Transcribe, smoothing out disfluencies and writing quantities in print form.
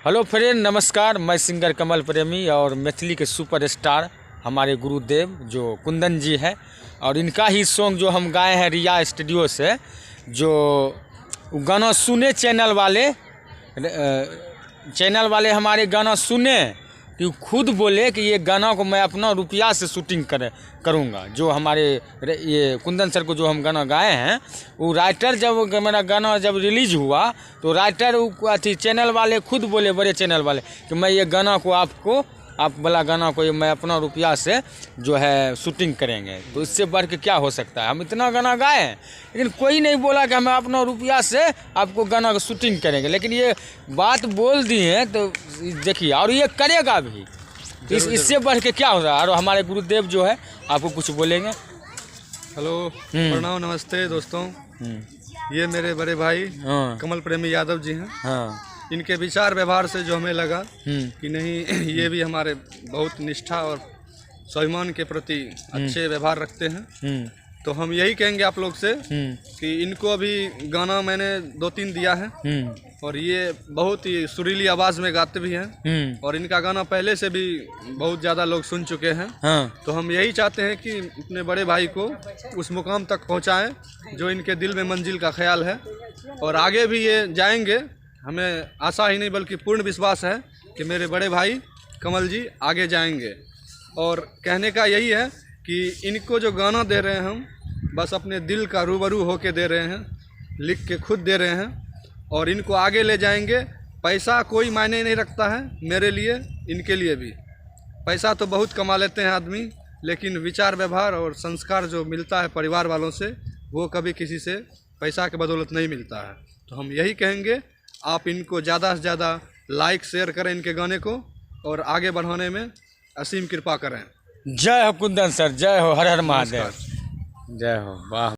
Hello friend, नमस्कार। मैं singer कमल प्रेमी और मैथिली के सुपरस्टार हमारे गुरुदेव जो कुंदन जी है, और इनका ही सॉन्ग जो हम गाए हैं रिया स्टूडियो से। जो गाना सुने चैनल वाले हमारे गाना सुने कि खुद बोले कि ये गाना को मैं अपना रुपया से शूटिंग करूँगा। जो हमारे ये कुंदन सर को जो हम गाना गाए हैं, वो राइटर जब मेरा गाना जब रिलीज हुआ तो राइटर चैनल वाले खुद बोले, बड़े चैनल वाले, कि मैं ये गाना को आप वाला गाना को मैं अपना रुपया से जो है शूटिंग करेंगे। तो इससे बढ़ के क्या हो सकता है। हम इतना गाना गाए हैं लेकिन कोई नहीं बोला कि हम अपना रुपया से आपको गाना को शूटिंग करेंगे। लेकिन ये बात बोल दी है तो देखिए, और ये करेगा भी। इससे बढ़ के क्या हो रहा है। और हमारे गुरुदेव जो है आपको कुछ बोलेंगे। हेलो, प्रणाम, नमस्ते दोस्तों। ये मेरे बड़े भाई कमल प्रेमी यादव जी हैं। इनके विचार व्यवहार से जो हमें लगा कि नहीं, ये भी हमारे बहुत निष्ठा और स्वाभिमान के प्रति अच्छे व्यवहार रखते हैं। तो हम यही कहेंगे आप लोग से कि इनको अभी गाना मैंने 2-3 दिया है और ये बहुत ही सुरीली आवाज़ में गाते भी हैं और इनका गाना पहले से भी बहुत ज़्यादा लोग सुन चुके हैं। तो हम यही चाहते हैं कि अपने बड़े भाई को उस मुकाम तक पहुंचाएं जो इनके दिल में मंजिल का ख्याल है, और आगे भी ये जाएंगे। हमें आशा ही नहीं बल्कि पूर्ण विश्वास है कि मेरे बड़े भाई कमल जी आगे जाएंगे। और कहने का यही है कि इनको जो गाना दे रहे हैं हम बस अपने दिल का रूबरू होके दे रहे हैं, लिख के खुद दे रहे हैं, और इनको आगे ले जाएंगे। पैसा कोई मायने नहीं रखता है मेरे लिए, इनके लिए भी। पैसा तो बहुत कमा लेते हैं आदमी, लेकिन विचार व्यवहार और संस्कार जो मिलता है परिवार वालों से, वो कभी किसी से पैसा के बदौलत नहीं मिलता है। तो हम यही कहेंगे, आप इनको ज़्यादा से ज़्यादा लाइक शेयर करें इनके गाने को, और आगे बढ़ाने में असीम कृपा करें। जय हो कुंदन सर, जय हो, हर हर महादेव, जय हो। वाह।